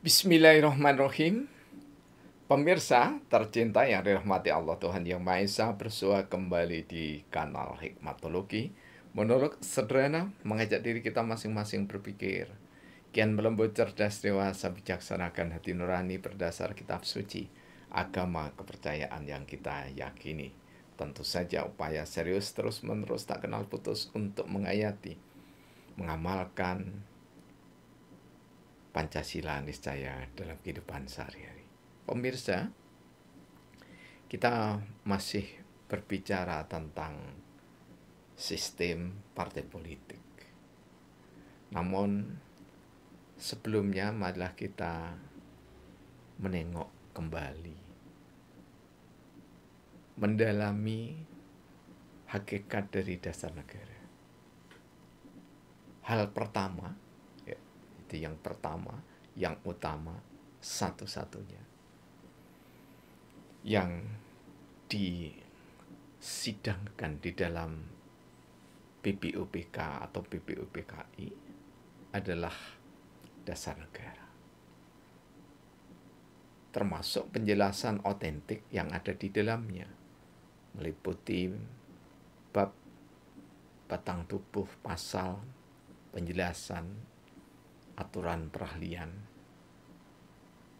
Bismillahirrahmanirrahim. Pemirsa tercinta yang dirahmati Allah Tuhan Yang Maha Esa, bersua kembali di kanal Hikmatologi. Menurut sederhana, mengajak diri kita masing-masing berpikir, kian melembut, cerdas, dewasa, bijaksana, akan hati nurani berdasar kitab suci, agama kepercayaan yang kita yakini. Tentu saja upaya serius terus-menerus tak kenal putus untuk menghayati, mengamalkan Pancasila niscaya dalam kehidupan sehari-hari. Pemirsa, kita masih berbicara tentang sistem partai politik. Namun sebelumnya marilah kita menengok kembali, mendalami hakikat dari dasar negara. Hal pertama, itu yang pertama, yang utama, satu-satunya yang disidangkan di dalam BPUPK atau BPUPKI adalah dasar negara, termasuk penjelasan otentik yang ada di dalamnya, meliputi bab, batang tubuh, pasal, penjelasan, aturan perahlian,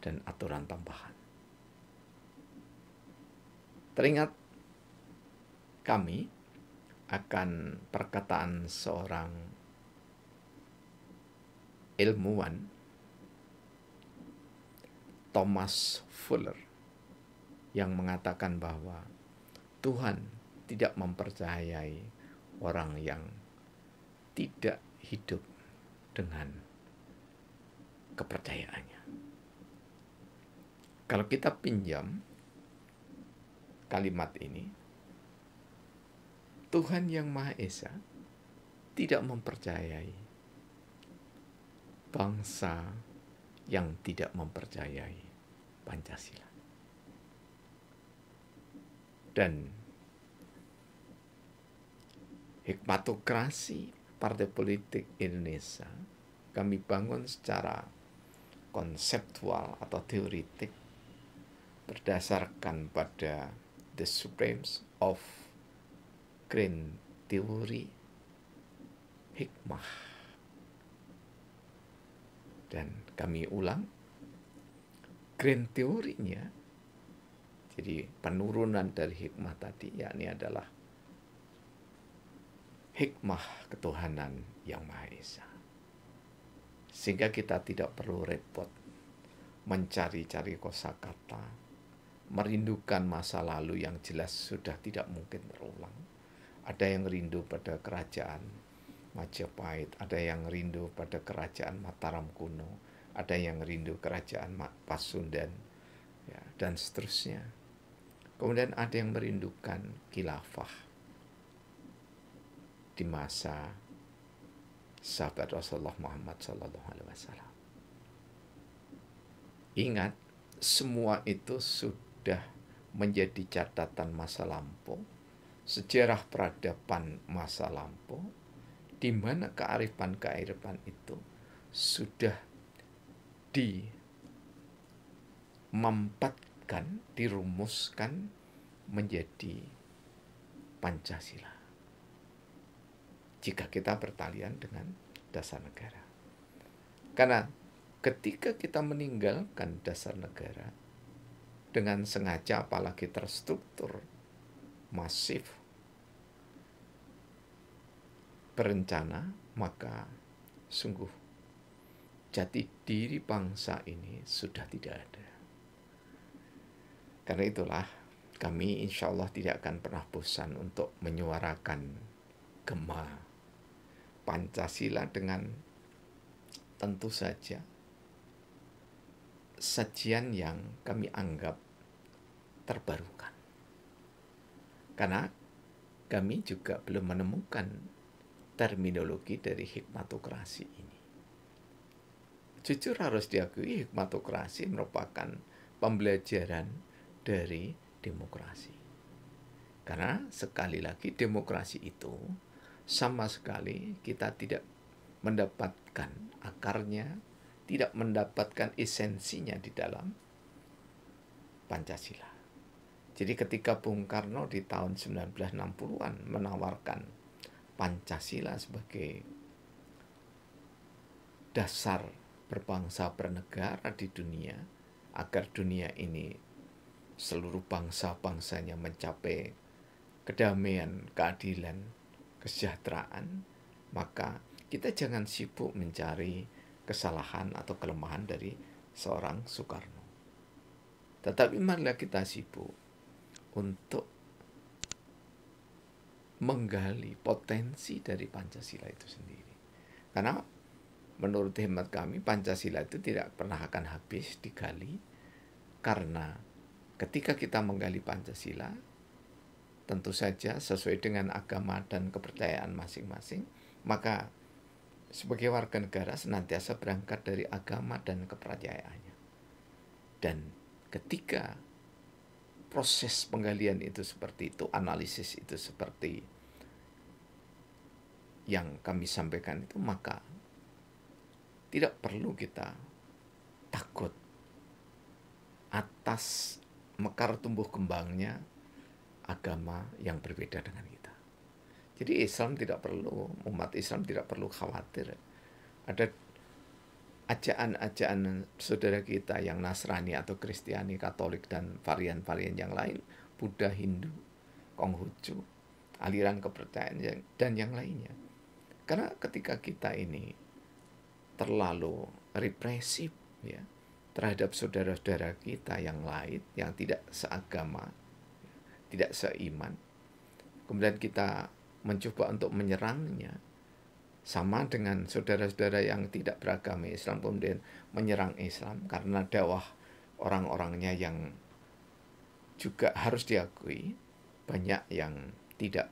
dan aturan tambahan. Teringat kami akan perkataan seorang ilmuwan, Thomas Fuller, yang mengatakan bahwa Tuhan tidak mempercayai orang yang tidak hidup dengan kepercayaannya. Kalau kita pinjam kalimat ini, Tuhan Yang Maha Esa tidak mempercayai bangsa yang tidak mempercayai Pancasila. Dan hikmatokrasi partai politik Indonesia kami bangun secara konseptual atau teoritik berdasarkan pada The Supremes of Grand Theory, hikmah. Dan kami ulang, grand teorinya, jadi penurunan dari hikmah tadi, yakni adalah hikmah ketuhanan Yang Maha Esa. Sehingga kita tidak perlu repot mencari-cari kosakata, merindukan masa lalu yang jelas sudah tidak mungkin terulang. Ada yang rindu pada kerajaan Majapahit, ada yang rindu pada kerajaan Mataram kuno, ada yang rindu kerajaan Pasundan, ya, dan seterusnya. Kemudian ada yang merindukan khilafah di masa sahabat Rasulullah Muhammad SAW. Ingat, semua itu sudah menjadi catatan masa lampau, sejarah peradaban masa lampau, di mana kearifan-kearifan itu sudah dimampatkan, dirumuskan menjadi Pancasila. Jika kita bertalian dengan dasar negara. Karena ketika kita meninggalkan dasar negara dengan sengaja, apalagi terstruktur, masif, berencana, maka sungguh jati diri bangsa ini sudah tidak ada. Karena itulah kami insya Allah tidak akan pernah bosan untuk menyuarakan gema Pancasila dengan tentu saja sajian yang kami anggap terbarukan. Karena kami juga belum menemukan terminologi dari hikmatokrasi ini. Jujur harus diakui, hikmatokrasi merupakan pembelajaran dari demokrasi. Karena sekali lagi demokrasi itu sama sekali kita tidak mendapatkan akarnya tidak mendapatkan esensinya di dalam Pancasila. Jadi ketika Bung Karno di tahun 1960-an menawarkan Pancasila sebagai dasar berbangsa bernegara di dunia, agar dunia ini seluruh bangsa-bangsanya mencapai kedamaian, keadilan, kesejahteraan, maka kita jangan sibuk mencari kesalahan atau kelemahan dari seorang Soekarno. Tetapi marilah kita sibuk untuk menggali potensi dari Pancasila itu sendiri. Karena menurut hemat kami, Pancasila itu tidak pernah akan habis digali, karena ketika kita menggali Pancasila, tentu saja sesuai dengan agama dan kepercayaan masing-masing, maka sebagai warga negara senantiasa berangkat dari agama dan kepercayaannya. Dan ketika proses penggalian itu seperti itu, analisis itu seperti yang kami sampaikan itu, maka tidak perlu kita takut atas mekar tumbuh kembangnya agama yang berbeda dengan kita. Jadi Islam tidak perlu, umat Islam tidak perlu khawatir. Ada ajaan-ajaan saudara kita yang Nasrani atau Kristiani, Katolik, dan varian-varian yang lain, Buddha, Hindu, Konghucu, aliran kepercayaan dan yang lainnya. Karena ketika kita ini terlalu represif ya terhadap saudara-saudara kita yang lain, yang tidak seagama, tidak seiman, kemudian kita mencoba untuk menyerangnya, sama dengan saudara-saudara yang tidak beragama Islam kemudian menyerang Islam karena dakwah orang-orangnya yang juga harus diakui banyak yang tidak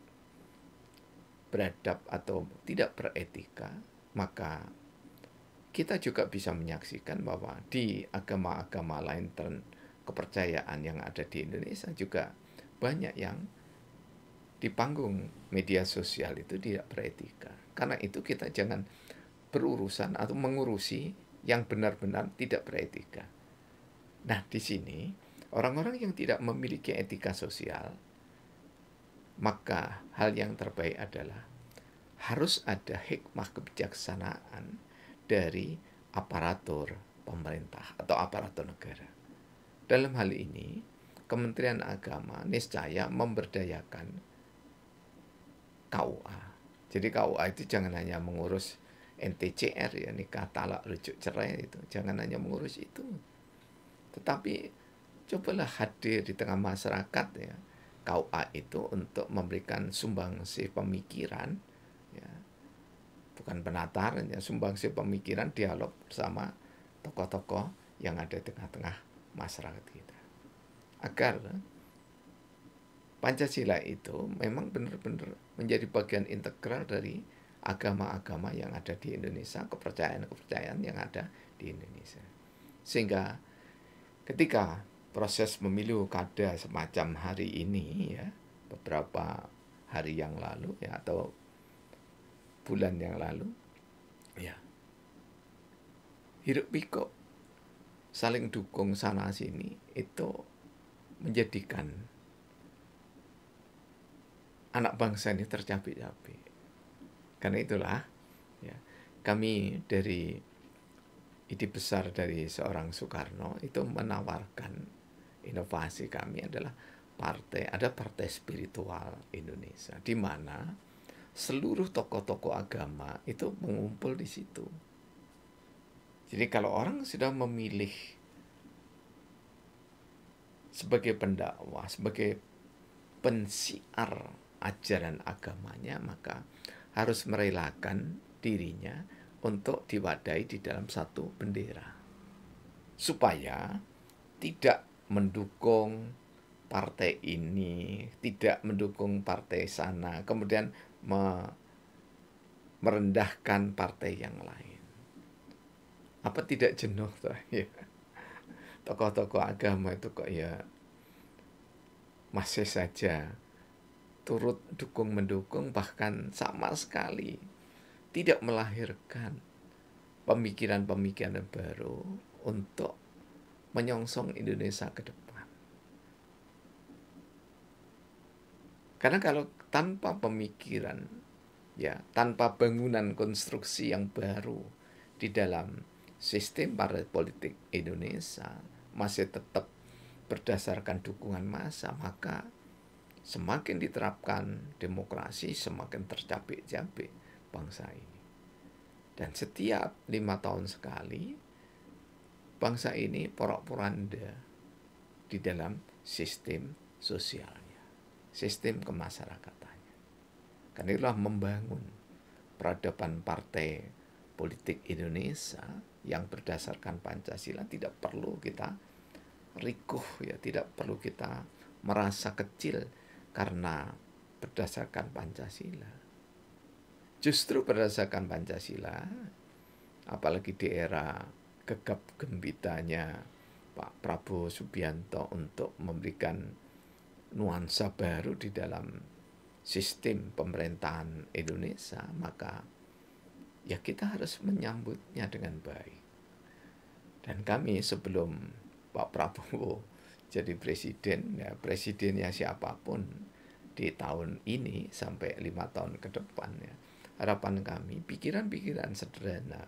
beradab atau tidak beretika, maka kita juga bisa menyaksikan bahwa di agama-agama lain dan kepercayaan yang ada di Indonesia juga banyak yang di panggung media sosial itu tidak beretika. Karena itu kita jangan berurusan atau mengurusi yang benar-benar tidak beretika. Nah, di sini orang-orang yang tidak memiliki etika sosial, maka hal yang terbaik adalah harus ada hikmah kebijaksanaan dari aparatur pemerintah atau aparatur negara. Dalam hal ini, Kementerian Agama niscaya memberdayakan KUA. Jadi KUA itu jangan hanya mengurus NTCR ya, nikah, talak, rujuk, cerai itu. Jangan hanya mengurus itu. Tetapi cobalah hadir di tengah masyarakat ya. KUA itu untuk memberikan sumbangsi pemikiran ya. Bukan penataran ya, sumbangsi pemikiran, dialog bersama tokoh-tokoh yang ada di tengah-tengah masyarakat kita. Agar Pancasila itu memang benar-benar menjadi bagian integral dari agama-agama yang ada di Indonesia, kepercayaan-kepercayaan yang ada di Indonesia. Sehingga ketika proses pemilu kada semacam hari ini ya, beberapa hari yang lalu ya atau bulan yang lalu ya, hiruk pikuk saling dukung sana sini itu menjadikan anak bangsa ini tercapek-capek. Karena itulah ya, kami dari ide besar dari seorang Soekarno itu menawarkan inovasi kami adalah ada partai spiritual Indonesia, di mana seluruh tokoh-tokoh agama itu mengumpul di situ. Jadi kalau orang sudah memilih sebagai pendakwah, sebagai pensiar ajaran agamanya, maka harus merelakan dirinya untuk diwadahi di dalam satu bendera, supaya tidak mendukung partai ini, tidak mendukung partai sana, kemudian merendahkan partai yang lain. Apa tidak jenuh tuh ya? Tokoh-tokoh agama itu kok ya masih saja turut dukung-mendukung, bahkan sama sekali tidak melahirkan pemikiran-pemikiran baru untuk menyongsong Indonesia ke depan. Karena kalau tanpa pemikiran, ya, tanpa bangunan konstruksi yang baru di dalam sistem partai politik Indonesia masih tetap berdasarkan dukungan massa, maka semakin diterapkan demokrasi, semakin tercapek-capek bangsa ini. Dan setiap 5 tahun sekali, bangsa ini porak-poranda di dalam sistem sosialnya, sistem kemasyarakatannya. Karena itulah membangun peradaban partai politik Indonesia yang berdasarkan Pancasila tidak perlu kita rikuh, ya, tidak perlu kita merasa kecil karena berdasarkan Pancasila. Justru berdasarkan Pancasila, apalagi di era gegap gempitanya Pak Prabowo Subianto untuk memberikan nuansa baru di dalam sistem pemerintahan Indonesia, maka ya kita harus menyambutnya dengan baik. Dan kami sebelum Pak Prabowo jadi presiden, ya presidennya siapapun di tahun ini sampai 5 tahun ke depan, ya, harapan kami pikiran-pikiran sederhana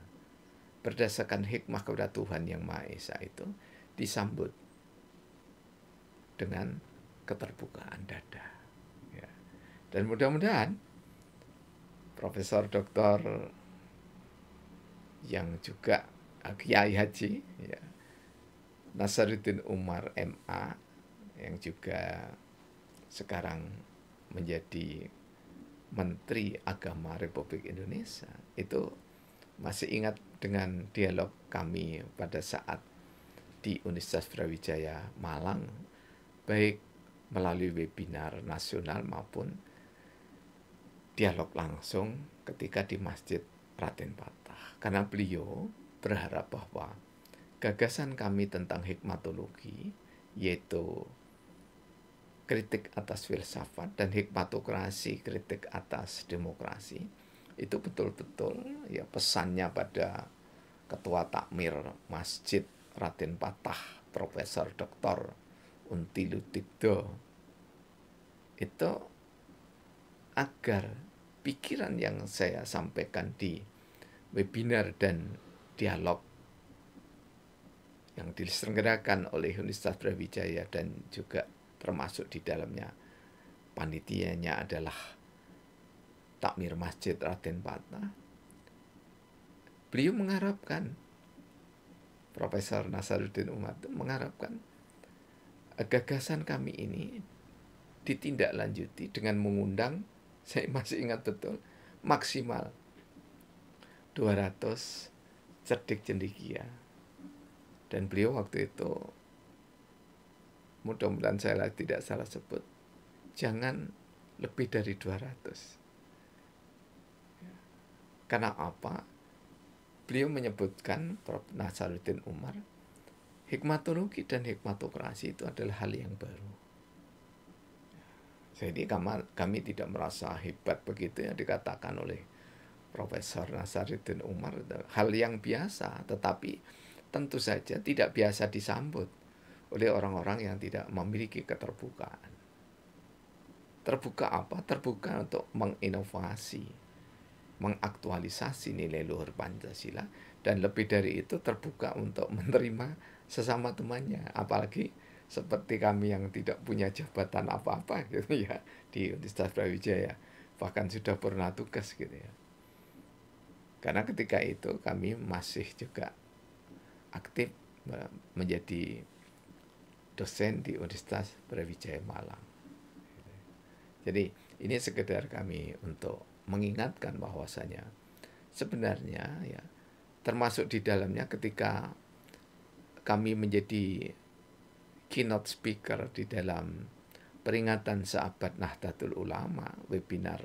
berdasarkan hikmah kepada Tuhan Yang Maha Esa itu disambut dengan keterbukaan dada. Ya. Dan mudah-mudahan Profesor Doktor yang juga Kiai Haji, ya, Nasaruddin Umar MA, yang juga sekarang menjadi Menteri Agama Republik Indonesia, itu masih ingat dengan dialog kami pada saat di Universitas Brawijaya Malang, baik melalui webinar nasional maupun dialog langsung ketika di Masjid Raden Patah. Karena beliau berharap bahwa gagasan kami tentang hikmatologi, yaitu kritik atas filsafat, dan hikmatokrasi, kritik atas demokrasi, itu betul-betul, ya, pesannya pada Ketua Takmir Masjid Raden Patah, Profesor Dr. Unti Ludibdo, itu agar pikiran yang saya sampaikan di webinar dan dialog yang diselenggarakan oleh Universitas Brawijaya dan juga termasuk di dalamnya panitianya adalah Takmir Masjid Raden Patah, beliau mengharapkan, Profesor Nasaruddin Umar mengharapkan gagasan kami ini ditindaklanjuti dengan mengundang, saya masih ingat betul, maksimal 200 cerdik cendekia. Dan beliau waktu itu, mudah-mudahan saya tidak salah sebut, jangan lebih dari 200. Karena apa? Beliau menyebutkan, Prof. Nasaruddin Umar, hikmatologi dan hikmatokrasi itu adalah hal yang baru. Jadi kami tidak merasa hebat begitu yang dikatakan oleh Profesor Nasaruddin Umar, hal yang biasa, tetapi tentu saja tidak biasa disambut oleh orang-orang yang tidak memiliki keterbukaan. Terbuka apa? Terbuka untuk menginovasi, mengaktualisasi nilai luhur Pancasila, dan lebih dari itu terbuka untuk menerima sesama temannya, apalagi seperti kami yang tidak punya jabatan apa-apa gitu, ya, di Universitas Brawijaya, bahkan sudah pernah tugas gitu, ya. Karena ketika itu kami masih juga aktif menjadi dosen di Universitas Brawijaya Malang. Jadi ini sekedar kami untuk mengingatkan bahwasanya sebenarnya, ya, termasuk di dalamnya ketika kami menjadi keynote speaker di dalam peringatan seabad Nahdlatul Ulama, webinar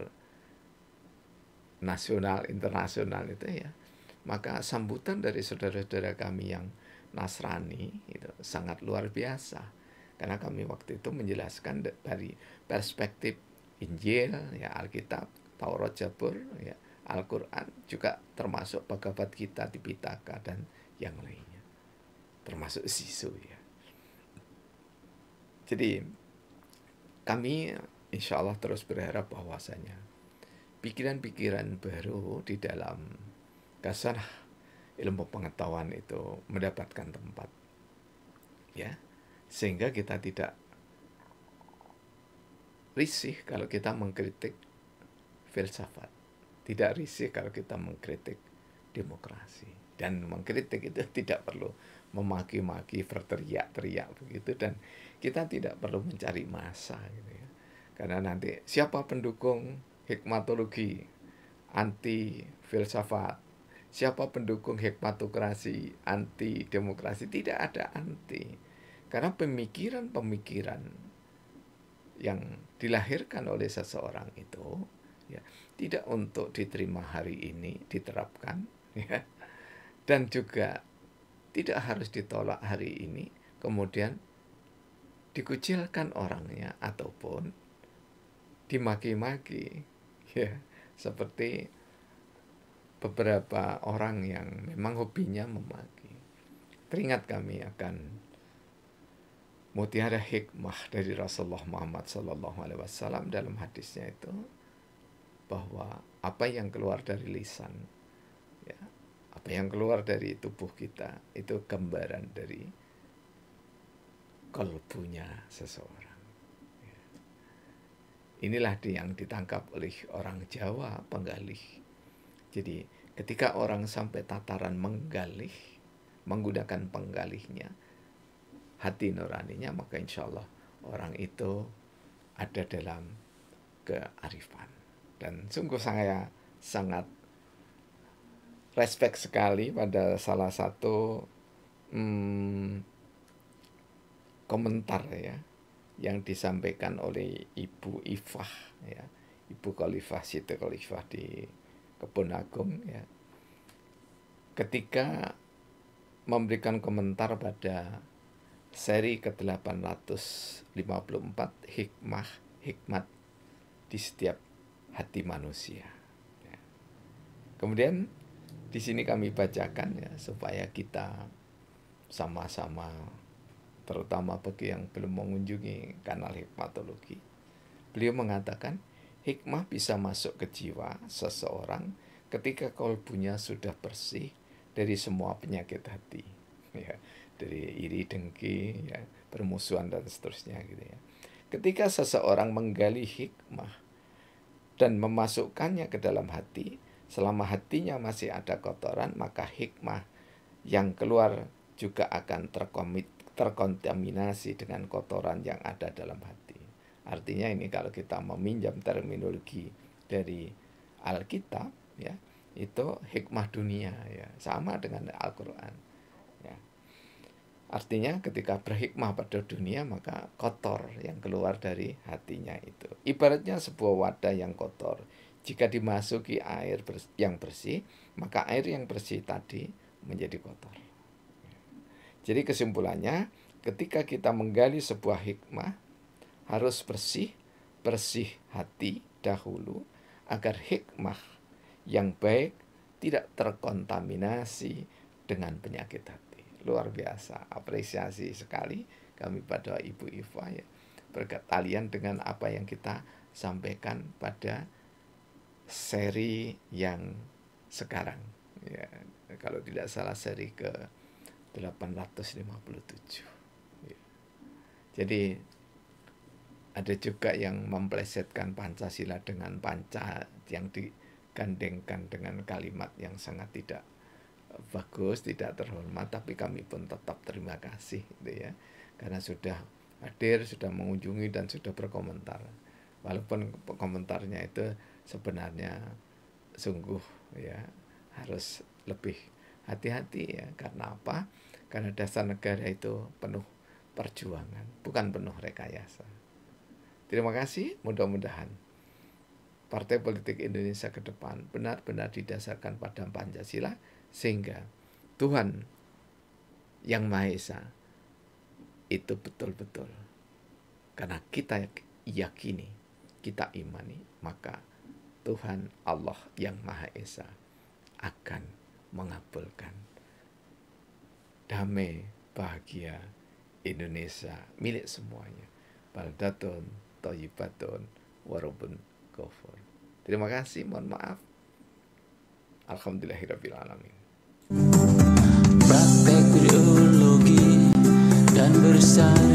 nasional internasional itu, ya, maka sambutan dari saudara-saudara kami yang Nasrani itu sangat luar biasa, karena kami waktu itu menjelaskan dari perspektif Injil, ya, Alkitab, Taurat, Zabur, ya, Al-Quran juga termasuk Bhagavad Gita, Tipitaka, dan yang lainnya. Termasuk Sisu ya. Jadi kami insya Allah terus berharap bahwasanya pikiran-pikiran baru di dalam khazanah ilmu pengetahuan itu mendapatkan tempat, ya, sehingga kita tidak risih kalau kita mengkritik filsafat, tidak risih kalau kita mengkritik demokrasi, dan mengkritik itu tidak perlu memaki-maki, berteriak-teriak begitu, dan kita tidak perlu mencari massa gitu ya. Karena nanti siapa pendukung hikmatologi, anti filsafat, siapa pendukung hikmatokrasi, anti demokrasi, tidak ada anti. Karena pemikiran-pemikiran yang dilahirkan oleh seseorang itu ya tidak untuk diterima hari ini, diterapkan ya, dan juga tidak harus ditolak hari ini kemudian dikucilkan orangnya ataupun dimaki-maki ya, seperti beberapa orang yang memang hobinya memaki. Teringat kami akan mutiara hikmah dari Rasulullah Muhammad SAW dalam hadisnya itu, bahwa apa yang keluar dari lisan, ya, apa yang keluar dari tubuh kita itu gambaran dari kalbunya seseorang. Ya. Inilah yang ditangkap oleh orang Jawa penggalih. Jadi ketika orang sampai tataran menggalih, menggunakan penggalihnya, hati nuraninya, maka insya Allah orang itu ada dalam kearifan. Dan sungguh saya sangat respect sekali pada salah satu komentar ya yang disampaikan oleh Ibu Ifah ya, Ibu Khalifah Siti Khalifah di Kebun Agung ya, ketika memberikan komentar pada seri ke-854 hikmat di setiap hati manusia. Ya. Kemudian di sini kami bacakan ya supaya kita sama-sama, terutama bagi yang belum mengunjungi kanal hikmatologi. Beliau mengatakan hikmah bisa masuk ke jiwa seseorang ketika kalbunya sudah bersih dari semua penyakit hati, ya, dari iri, dengki, ya, permusuhan dan seterusnya gitu ya. Ketika seseorang menggali hikmah dan memasukkannya ke dalam hati, selama hatinya masih ada kotoran, maka hikmah yang keluar juga akan terkontaminasi dengan kotoran yang ada dalam hati. Artinya ini kalau kita meminjam terminologi dari Alkitab ya, itu hikmah dunia ya, sama dengan Al-Qur'an. Ya. Artinya ketika berhikmah pada dunia, maka kotor yang keluar dari hatinya itu. Ibaratnya sebuah wadah yang kotor. Jika dimasuki air yang bersih, maka air yang bersih tadi menjadi kotor. Jadi kesimpulannya, ketika kita menggali sebuah hikmah, harus bersih hati dahulu, agar hikmah yang baik tidak terkontaminasi dengan penyakit hati. Luar biasa, apresiasi sekali kami pada Ibu Iva ya, berkalian dengan apa yang kita sampaikan pada seri yang sekarang ya, kalau tidak salah seri ke 857 ya. Jadi ada juga yang memplesetkan Pancasila dengan panca yang digandengkan dengan kalimat yang sangat tidak bagus, tidak terhormat, tapi kami pun tetap terima kasih gitu ya, karena sudah hadir, sudah mengunjungi dan sudah berkomentar. Walaupun komentarnya itu sebenarnya sungguh ya harus lebih hati-hati ya. Karena apa? Karena dasar negara itu penuh perjuangan, bukan penuh rekayasa. Terima kasih, mudah-mudahan Partai Politik Indonesia ke depan benar-benar didasarkan pada Pancasila, sehingga Tuhan yang Maha Esa itu betul-betul, karena kita yakini, kita imani, maka Tuhan Allah yang Maha Esa akan mengabulkan. Damai, bahagia Indonesia milik semuanya. Baldatun, thayyibatun, warabun ghafur. Terima kasih, mohon maaf. Alhamdulillahirabbil alamin. Praktek biologi dan bersama